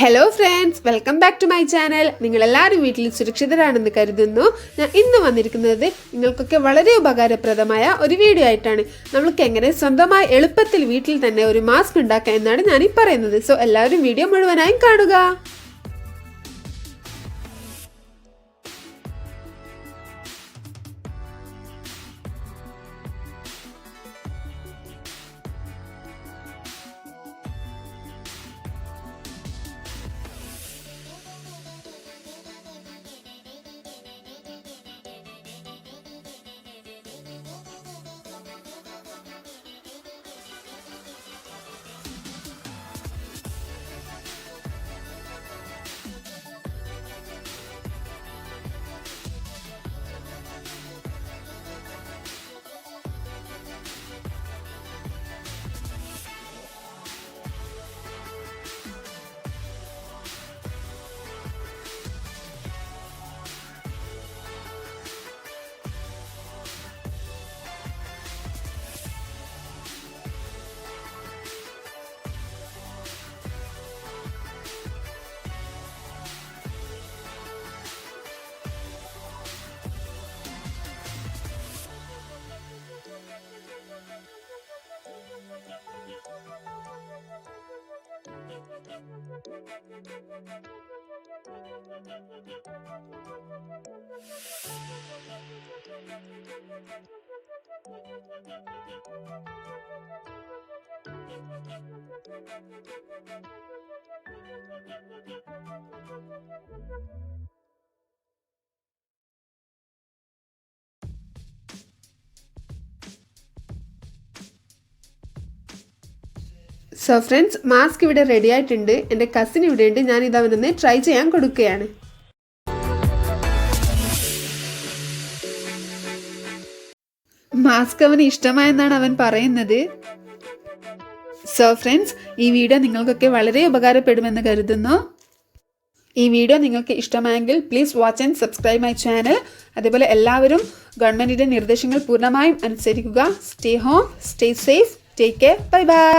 Hello friends, welcome back to my channel. നിങ്ങളെല്ലാവരും വീട്ടിൽ സുരക്ഷിതരാണെന്ന് കരുതുന്നു. ഞാൻ ഇന്ന് വന്നിരിക്കുന്നത് നിങ്ങൾക്കൊക്കെ വളരെ ഉപകാരപ്രദമായ ഒരു വീഡിയോ ആയിട്ടാണ്. നമ്മൾക്ക് എങ്ങനെ സ്വന്തമായി എളുപ്പത്തിൽ വീട്ടിൽ തന്നെ ഒരു മാസ്ക് ഉണ്ടാക്കാം എന്നാണ് ഞാൻ ഈ പറയുന്നത്. സോ എല്ലാവരും വീഡിയോ മുഴുവനായും കാണുക. സോ ഫ്രണ്ട്സ്, മാസ്ക് ഇവിടെ റെഡി ആയിട്ടുണ്ട്. എൻ്റെ കസിൻ ഇവിടെ ഉണ്ട്. ഞാനിത് അവനൊന്ന് ട്രൈ ചെയ്യാൻ കൊടുക്കുകയാണ്. മാസ്ക് അവന് ഇഷ്ടമായെന്നാണ് അവൻ പറയുന്നത്. സോ ഫ്രണ്ട്സ്, ഈ വീഡിയോ നിങ്ങൾക്കൊക്കെ വളരെ ഉപകാരപ്പെടുമെന്ന് കരുതുന്നു. ഈ വീഡിയോ നിങ്ങൾക്ക് ഇഷ്ടമായെങ്കിൽ please watch and subscribe my channel. അതേപോലെ എല്ലാവരും ഗവൺമെൻറ്റിൻ്റെ നിർദ്ദേശങ്ങൾ പൂർണ്ണമായും അനുസരിക്കുക. Stay home, stay safe, take care, bye bye.